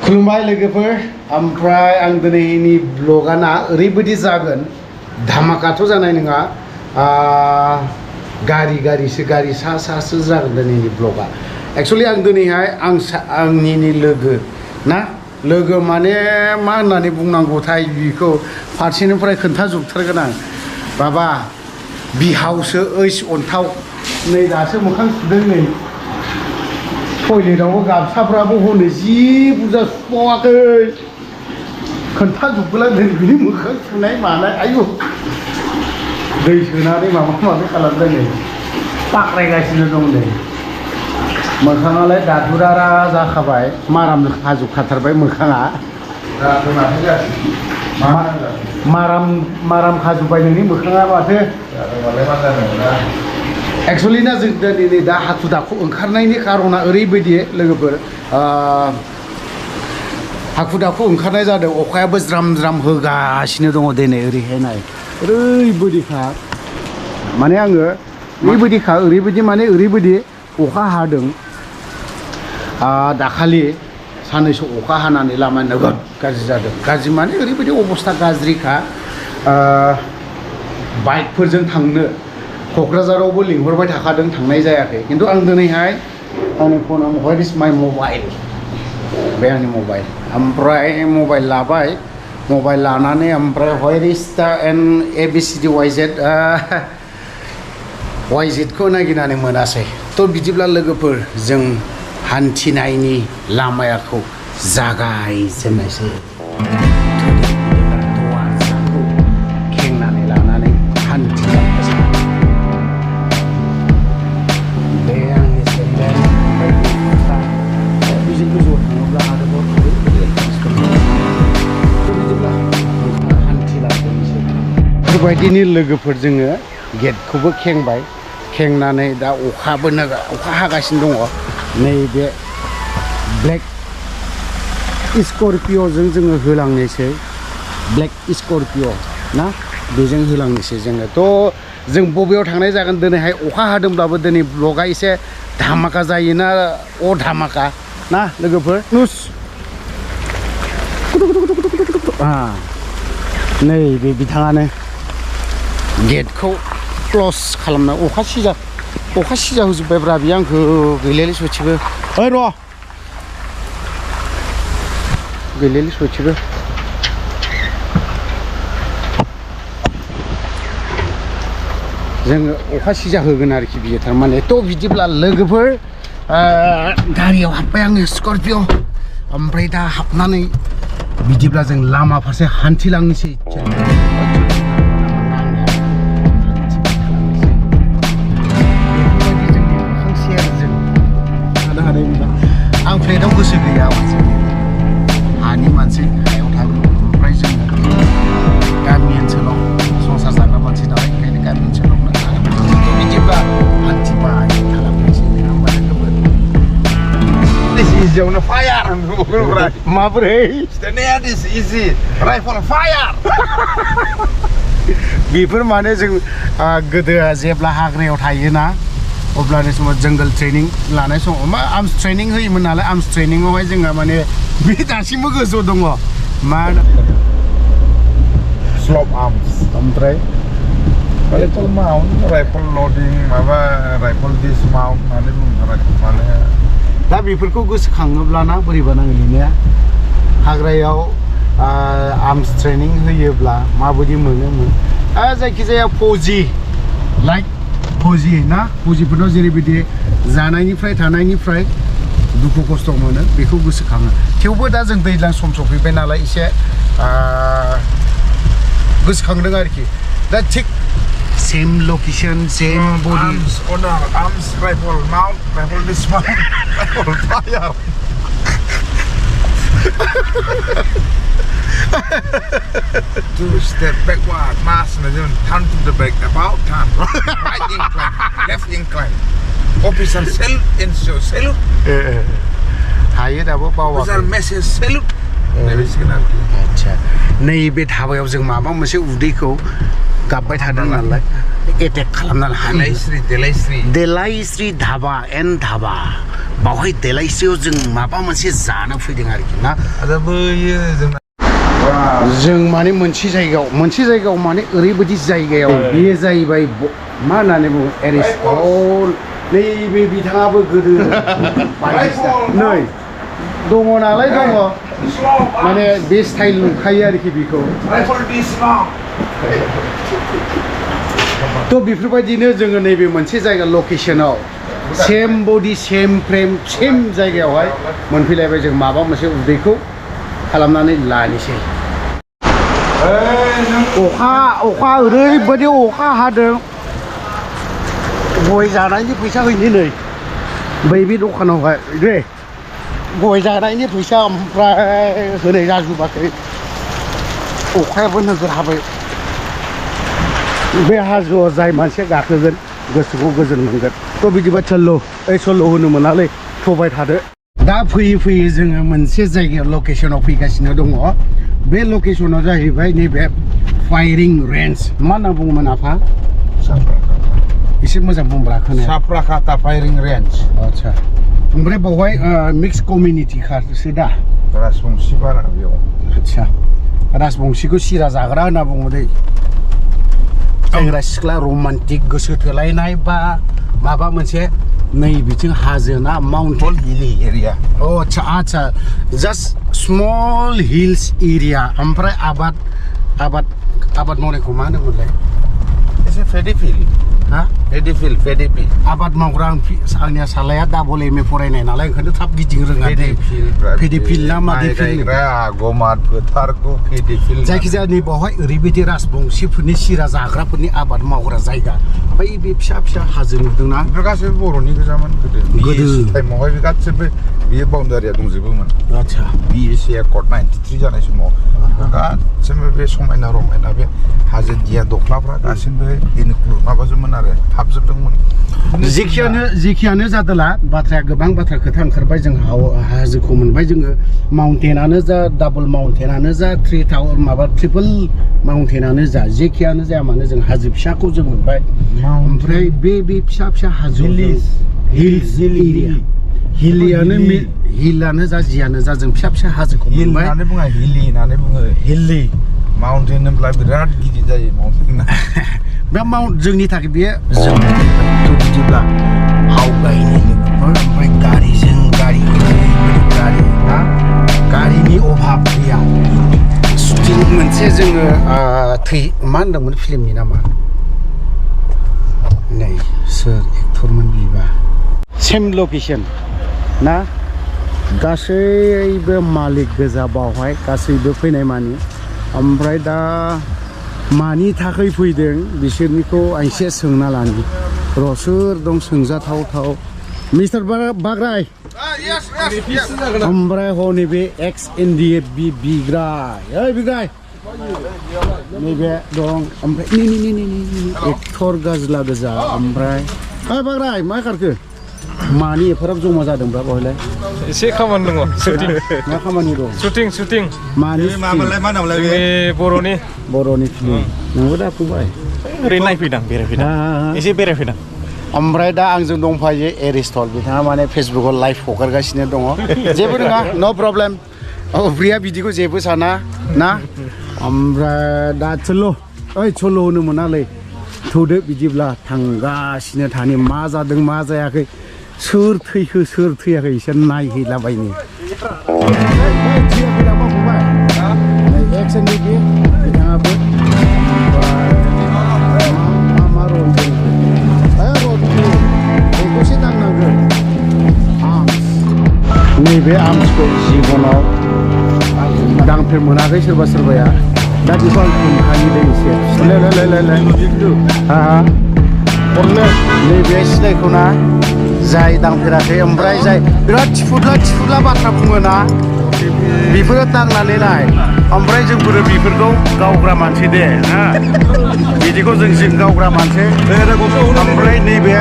खुलुमबाय लोगोफोर ओमफ्राय आं दिनैनि ब्लगाना ओरैबायदि जागोन धामाकाथ' जानाय नङा गारि सासो जागोन दिनैनि ब्लगा एक्चुअली आं दिनैहाय आंनि लोगो माने मा होननानै बुंनांगौथाय बिखौ फारसेनिफ्राय खोन्थाजोबथारगोन आं बाबा बिहावसो ओइस अन्थाव नै दासो मोखां सुदों नै टयलेटावबो गामसाफ्राबो हनै जि बुरजा सुबावाखै खोन्थाजोबगोन आं बिनि मोखां सुनाय मानाय आयु दै सोनानै माबा खालामदों नै पाक्रायगासिनो दं नै मोखाङालाय दादुरारा जाखाबाय माराम खाजोबखाथारबाय मोखाङा माराम खाजोबबाय नोंनि मोखाङा माथो एक्चुअली ना जों दिनै दा हाखु दाखु ओंखारनायनि खारना ओरैबायदि लोगोफोर हाखु दाखु ओंखारनाय जादों अखायाबो ज्राम ज्राम होगासिनो दङ दिनै ओरैहाय नाय ओरैबायदिखा माने आङो ओरैबायदि अखा हादों दाखालि साननैसो अखा हानानै लामा नोगोद गाज्रि जादों गाज्रि माने ओरैबायदि अबस्था गाज्रिखा बाइकफोरजों थांनो क'क्राझारावबो लिंहरबाय थाखादों थांनाय जायाखै खिन्थु आं दिनैहाय आंनि फनाव व्हाट इज माइ मबाइल बे आंनि मबाइल ओमफ्राय मबाइल लाबाय मबाइल लानानै ओमफ्राय व्हाट इज द ABCD YZ खौ नागिरनानै मोनासै थ' बिदिब्ला लोगोफोर जों हान्थिनायनि लामाखौ जागायजेननायसै खेंनानै लानानै हान्थिलांनोसै बे आंनि सेन्देल बिजों गोजौआव थाङोब्ला आरोबाव बिदिब्ला हान्थिलांनोसै बेफोरबायदिनि लोगोफोर जोङो गेटखौबो खेंबाय खेंनानै दा अखा हागासिनो दङ नैबे ब्लेक स्कर्पिय'जों जोङो होलांनोसै ब्लेक स्कर्पिय' ना बेजों होलांनोसै जोङो थ' जों बबेयाव थांनाय जागोन दिनैहाय अखा हादोंब्लाबो दिनै ब्लगा एसे धामाका जायोना धामाका ना लोगोफोर नुस नै बे बिथाङानो गेटखौ क्लस खालामना अखा सिजा होजोब्बायब्रा बियो आंखौ गैलालै सयथिबो ओइ र' गैलालै सयथिबो जोङो अखा सिजा होगोन आरोखि बियो थारमाने थ' बिदिब्ला लोगोफोर गारियाव हाबबाय आङो स्कर्पिय' ओमफ्राय दा हाबनानै बिदिब्ला जों लामा फारसे हान्थिलांनोसै आं फ्लेटआव गोसो गैया हानि मानसि हायाव थागोन ओमफ्राय जोङो गामि ओनसोलाव संसार जाग्रा मानसि नालाय ओंखायनो गामि ओनसोलावनो बिदिब्ला हान्थिबाय थालांनोसै नङा होमबा लोगोफोर इजियावनो फायार माबोरै इजि राइफल फायार बेफोर माने जों गोदो जेब्ला हाग्रायाव थायोना अब्लानि समाव जंगल ट्रेनिं लानाय समाव मा आर्म्स ट्रेनिं होयोमोन नालाय आर्म्स ट्रेनिंआवहाय जोंहा माने बे दासिमबो गोजौआव दङ मा स्लप आर्म्स ओमफ्राय राइफल माउन्ट राइफल लडिं माबा राइफल डिसमाउन्ट होननानै बुङो माने दा बेफोरखौ गोसोखाङोब्लाना बोरैबा नाङो लिरनाया हाग्रायाव आर्म्स ट्रेनिं होयोब्ला माबायदि मोनोमोन जायखिजाया फौजि लाइक फौजि ना फौजिफोरनाव जेरैबायदि जानायनिफ्राय थानायनिफ्राय दुखु खस्थ' मोनो बेखौ गोसोखाङो थेवबो दा जों दैज्लां सम सफैबाय नालाय एसे गोसोखांदों आरोखि दा थिग same location same body arms rifle mount rifle dismount rifle fire Two step backward, mass turn to the back, about turn, right incline, left incline. Officer salute. हायो दाबो बावाखै Officer message salute. आच्छा नैबे धाबायाव जों माबा मोनसे उदैखौ गाबबाय थादों नालाय एटेक खालामनानै हानो देलायस्रि धाबा एन्ड धाबा बावहाय देलायस्रियाव जों माबा मोनसे जानो फैदों आरोखि ना जों माने मोनसे जायगायाव माने ओरैबायदि जायगायाव बेयो जाहैबाय मा होननानै बुङो एरिस्टल नैबे बिथाङाबो गोदो नै दङ नालाय दङ माने बे स्टाइल नुखायो आरोखि बेखौ थ' बेफोरबायदिनो जोङो नैबे मोनसे जायगा लकेसनाव सेम बडि सेम फ्रेम सेम जायगायावहाय मोनफैलायबाय जों माबा मोनसे उदैखौ खालामनानै लानोसै अखा ओरैबायदि अखा हादों गय जानायनि फैसा हैनि नै बै बे दखानावहाय दे गय जानायनि फैसा ओमफ्राय होनाय जाजोबाखै अखायाबो नोगोर हाबाय बे हाजोआव जाय मानसिया गाखोगोन गोसोखौ गोजोन मोनगोन थ' बिदिबा सल्ल' होनो मोनालै थबाय थादो दा फैयै जोङो मोनसे जायगायाव लकेसनाव फैगासिनो दङ बे लकेसनाव जाहैबाय नैबे फायरिं रेन्ज मा होनना बुङोमोन आफा एसे मोजां बुंब्रा खोनाया साप्राखाता फायरिं रेन्ज आच्छा ओमफ्राय बावहाय मिक्स कमिउनिटि खासो दा राजबंसि बारा बेयाव आच्छा राजबंसिखौ सिरा जाग्रा होनना बुङो दै सेंग्रा सिख्ला रमान्टिक गोसो थोलायनाय बा माबा मोनसे नै बिथिं हाजो ना माउन्टेन हिली एरिया आच्छा जास्ट स्मल हिल्स एरिया ओमफ्राय आबाद मावनायखौ मा होनोमोनलाय एसे फेडिफिल हा फेडिफिल आबाद मावग्रा आंनिया सालाया डाबल एम ए फरायनाय नालाय ओंखायनो थाब गिदिं रोङा फेडिफिल ना मा गमात फोथारखौ फेडिफिल जायखिजाया नै बावहाय ओरैबायदि राजबंसिफोरनि सिरा जाग्राफोरनि आबाद मावग्रा जायगा बै बे फिसा हाजो नुदोंना बेफोर गासैबो बर'नि गोजामोन गोदो टाइमावहाय बे गासैबो बेयो बाउन्डारिया दंजोबोमोन आच्छा BSC एकर्ड 93 जानाय समाव गासैबो बे समायना रमायना बे हाजो दिया दख्लाफ्रा गासैबो इनक्लुड माबाजोबमोन आरो हाबजोबदोंमोन जेखियानो जादोला बाथ्राया गोबां बाथ्रा खोथा ओंखारबाय जों हाजोखौ मोनबाय जोङो माउन्टेनानो जा डाबल माउन्टेनानो जा ट्रिपल माउन्टेनानो जा जेखियानो जाया मानो जों हाजो फिसाखौ जों मोनबाय ओमफ्राय बे फिसा हाजो हिल्स एरिया हिलानो जा जियानो जा जों फिसा हाजोखौ मोनबाय होननानै बुङो हिली माउन्टेन होनब्ला बिराद गिदिर जायो माउन्टेना बे जोंनि थाखाय बेयो बिदिब्ला आवगायनि लोगोफोर ओमफ्राय गारिनि अभाब गैया शुटिं मोनसे जोङो मा होनदोंमोन फिल्मनि नामा नै सोर एक्टरमोन बिबा सेम लकेसन ना गासैबो मालिक गोजा बावहाय गासैबो फैनाय मानि ओमफ्राय दा मानि थाखाय फैदों बिसोरनिखौ आं एसे सोंना लानि र' सोर दं सोंजाथाव मिस्टार बाग्राय ओमफ्राय नैबे एक्स NDFB बिग्राय नैबे दं ओमफ्राय एक्टर गाज्ला गोजा ओमफ्राय बाग्राय मा खारखो मानि एफाराब जमा जादोंब्रा बहायलाय एसे खामानि दङ शुटिं मा खामानि दं शुटिं मानि बर'नि फिल्म नोंबो दा फैबाय ओरैनो नायफैदां बेरायफैदां एसे बेरायफैदां ओमफ्राय दा आंजों दंफायो एरिस्टल बिथाङा माने फेसबुकाव लाइभ हगारगासिनो दङ जेबो नङा न' प्रब्लेम प्रिया बिदिखौ जेबो साना ना ओमफ्राय दा सल्ल' होनो मोनालै थौदो बिदिब्ला थांगासिनो थानि मा जादों मा जायाखै सोर थैखो सोर थैयाखै एसे नायहैलाबायनो बिथाङाबो मा रल दसे दांनांगोन नैबे आर्म्सखौ जिबनाव दांफेर मोनाखै सोरबाया दा बेखौ आं खोन्थानि एसे नैबे सिलायखौ ना जाय दांफेराखै ओमफ्राय जाय बिराद थिफुदला बाथ्रा बुङो ना बेफोरो दांनानै नाय ओमफ्राय जोंफोरो बेफोरखौ गावग्रा मानसि दे बिदिखौ जों गावग्रा मानसि ओमफ्राय नैबे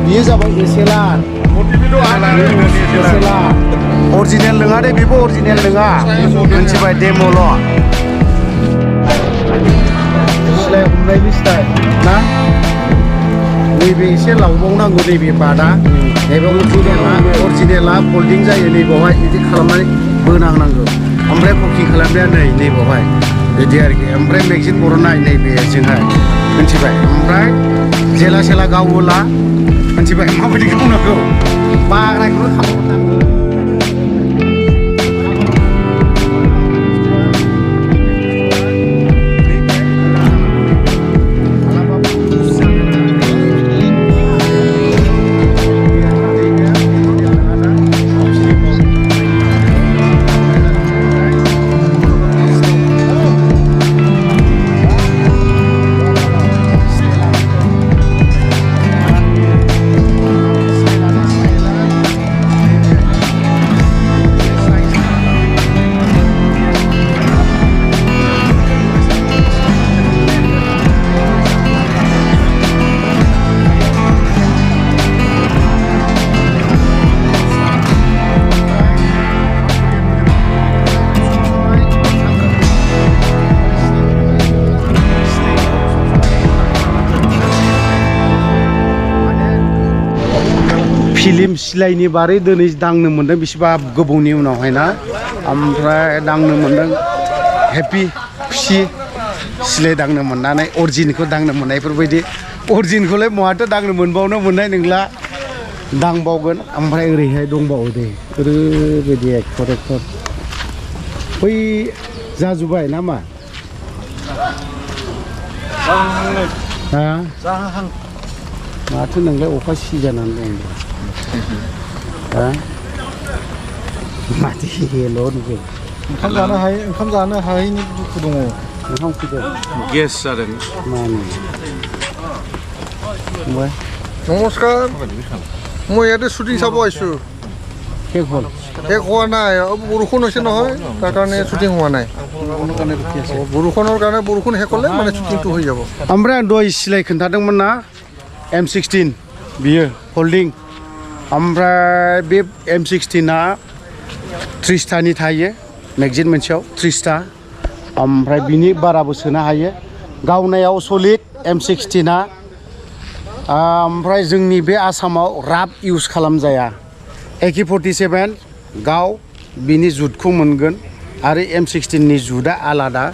बियो जाबाय एसेलार अरिजिनेल नङा दे बेबो अरिजिनेल नङा मोनथिबाय डेम'ल' सिलाय हमनायनि स्टाइल ना नैबे एसे लावबावनांगौ नैबे बादा नैबे अरिजिनेला फोल्डिं जायो नैबावहाय बिदि खालामनानै बोनांनांगौ ओमफ्राय कुकिं खालामनाया नै नैबावहाय बिदि आरोखि ओमफ्राय मेगजिन बर'नाय नैबेजोंहाय मिथिबाय ओमफ्राय जेला सेला गावोला मिथिबाय माबायदि गावनांगौ बाग्रायखौनो खालामनांगौ फिल्म सिलाइनि बारै दिनै दांनो मोन्दों बेसेबा गोबावनि उनावहाय ना ओमफ्राय दांनो मोन्दों हेपि खुसि सिलाइ दांनो मोननानै अरिजिनखौ दांनो मोननायफोरबायदि अरिजिनखौलाय महाथो दांनो मोनबावनो मोननाय नंला दांबावगोन ओमफ्राय ओरैहाय दंबावो दे ओरैबायदि एक्टर बै जाजुबाय ना मा हा माथो नोंलाय अखा सिजानानै दं हा माथो हेल' नुबाय ओंखाम जानो हायैनि दुखु दङ ओंखाम फैदों गेस जादों मानो ओमफ्राय নমস্কাৰ মই ইয়াতে শ্বুটিং চাব আহিছোঁ শেষ হ'ল শেষ হোৱা নাই বৰষুণ হৈছে নহয় তাৰ কাৰণে শ্বুটিং হোৱা নাই বৰষুণৰ কাৰণে বৰষুণ শেষ হ'লে মানে শ্বুটিংটো হৈ যাব ओमफ्राय आं दहाय सिलाइ खोन्थादोंमोन ना M16 बियो फोल्डिं ओमफ्राय बे M16आ 30थानि थायो मेगजिन मोनसेयाव 30था ओमफ्राय बिनि बाराबो सोनो हायो गावनायाव सलिड M16आ ओमफ्राय जोंनि बे आसामाव राफ इउज खालामजाया AK-47 गाव बिनि जुदखौ मोनगोन आरो M16नि जुदा आलादा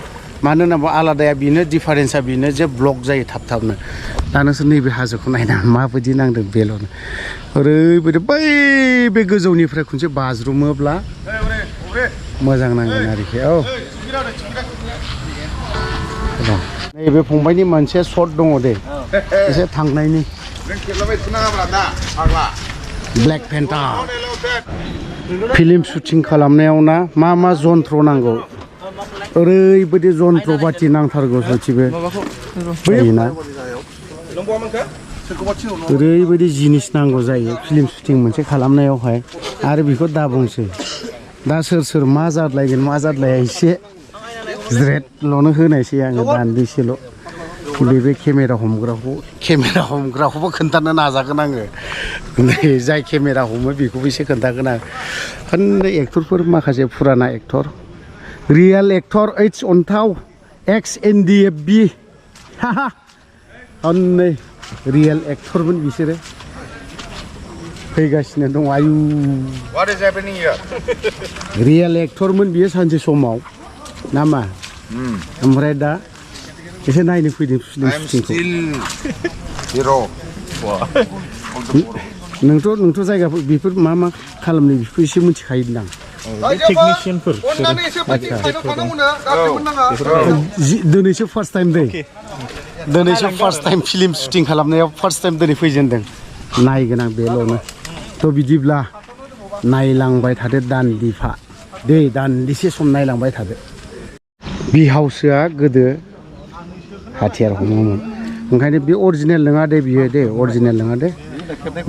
मानो होनोबा आलादाया बेनो डिफारेन्सआ बेनो जे ब्लक जायो थाब-थाबनो दा नोंसोर नैबे हाजोखौ नायना माबायदि नांदों बेल'नो ओरैबायदि बै बे गोजौनिफ्राय खनसे बाज्रुमोब्ला मोजां नांगोन आरोखि औ नैबे फंबायनि मोनसे शट दङ दे एसे थांनायनि ब्लेक पेन्टार फिल्म शुटिं खालामनायाव ना मा जन्थ्र नांगौ ओरैबायदि जन्थ्र पाति नांथारगौ सयथिबो बैना ओरैबायदि जिनिस नांगौ जायो फिल्म शुटिं मोनसे खालामनायावहाय आरो बेखौ दा बुंसै दा सोर मा जाद्लायगोन मा जाद्लाया एसे ज्रेदल'नो होनायसै आङो दान्दिसेल' बे केमेरा हमग्राखौबो खोन्थानो नाजागोन आङो जाय केमेरा हमो बेखौबो एसे खोन्थागोन आं हनै एक्टरफोर माखासे फुराना एक्टर रियेल एक्टर ओइस अन्थाव XNDFB हनै रियेल एक्टरमोन बिसोरो फैगासिनो दं आयु रियेल एक्टरमोन बियो सानसे समाव नामा ओमफ्राय दा एसे नायनो फैदों नोंथ' जायगाफोर बेफोर मा खालामनो बेखौ एसे मिथिखायोदां टेकनिशियानफोर दिनैसो फार्स्ट टाइम दै दिनैसो फार्स्ट टाइम फिल्म शुटिं खालामनायाव फार्स्ट टाइम दिनै फैजेनदों नायगोन आं बेल'नो थ' बिदिब्ला नायलांबाय थादो दान्दिफा दै दान्दिसे सम नायलांबाय थादो बिहावसोआ गोदो हाथियार हमोमोन ओंखायनो बे अरिजिनेल नङा दे बियो दे अरिजिनेल नङा दे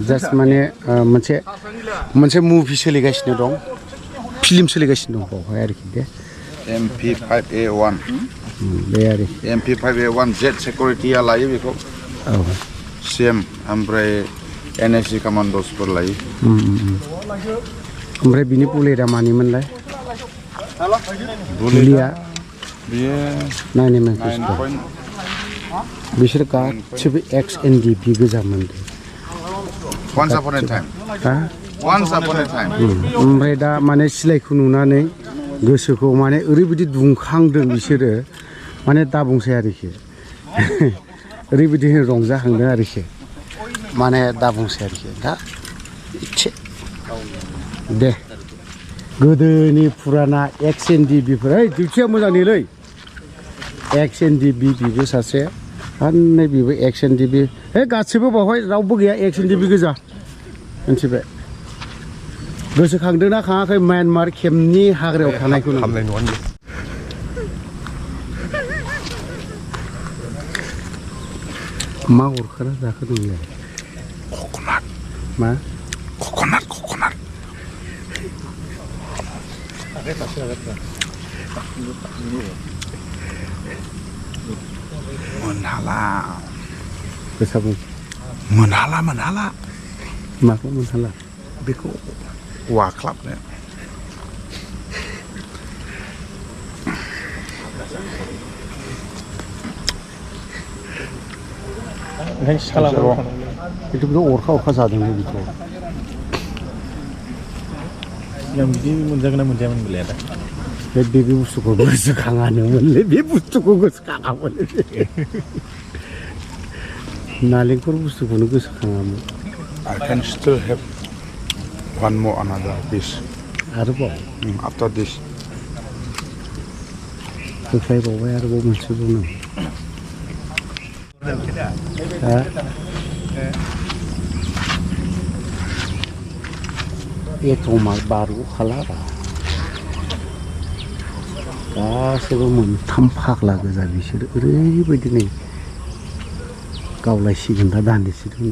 जास्ट माने मोनसे मुभि सोलिगासिनो दं फिल्म सोलिगासिनो दं बावहाय आरोखि दे MP5A1 बे आरो MP5A1 जेट सिकिउरिटिया लायो बेखौ औ सेम ओमफ्राय NSC कमान्डसफोर लायो ओमफ्राय बिनि बुलेटआ मानिमोनलाय बुलिया बियो 9.9 बिसोर गासिबो XNDP गोजामोन Once upon a time. हा Once upon a time. ओमफ्राय दा माने सिलायखौ नुनानै गोसोखौ माने ओरैबायदि दुंखांदों बिसोरो माने दा बुंसै आरोखि ओरैबायदि रंजाखांदों आरोखि माने दा बुंसै आरोखि दा इसे दे गोदोनि फुराना XNDPफोर ओइ डिउटिया मोजां नैलै XNDP बिबो सासे हान्नै बिबो XNDP है गासिबो बावहाय रावबो गैया XNDP गोजा मिथिबाय गोसोखांदोंना खाङाखै म्यानमार केम्पनि हाग्रायाव थानायखौ मा अरखारा जाखो नोंलाय Coconut. मा Coconut. Menhala. गोसा बुं Menhala. माखौ मोनहाला Beku waklap ya. बेथ' अरखा जादोंलै बेखौ yang bikin menjaga menjamin beli ada. बे बुस्थुखौ गोसोखाङानोमोनलै बे बुस्थुखौ गोसोखाङामोन नालेंखर बुस्थुखौनो गोसोखाङामोन I can still have one more another piece आरोबाव after this. होख्लायबावबाय आरोबाव मोनसे बुङो एथमा बारग'खालारा गासैबो मोनथाम फाग्ला गोजा बिसोर ओरैबायदि नै गावलायसिगोन दा दान्दिसे दङ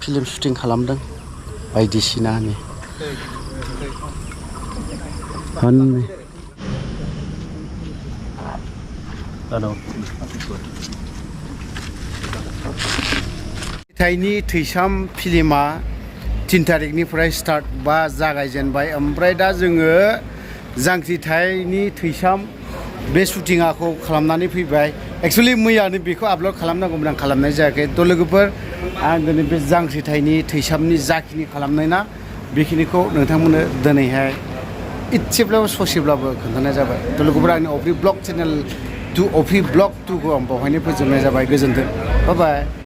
फिल्म शुटिं खालामदों बायदिसिनानि हननै फिथाइनि थैसाम फिल्मा 3 तारिखनिफ्राय स्टार्ट बा जागायजेनबाय ओमफ्राय दा जोङो जांख्रिथायनि थैसाम बे शुटिंखौ खालामनानै फैबाय एक्चुअली मैयानो बेखौ आपल'ड खालामनांगौमोन आं खालामनाय जायाखै थ' लोगोफोर आं दिनै बे जांख्रिथायनि थैसामनि जाखिनि खालामनाय ना बेखिनिखौ नोंथांमोननो दिनैहाय इसेब्लाबो ससेब्लाबो खोन्थानाय जाबाय थ' लोगोफोर आंनि अफ्रि ब्लग चेनेल अफ्रि ब्लग 2 खौ आं बावहायनो फोजोबनाय जाबाय गोजोन्थों बाय बाय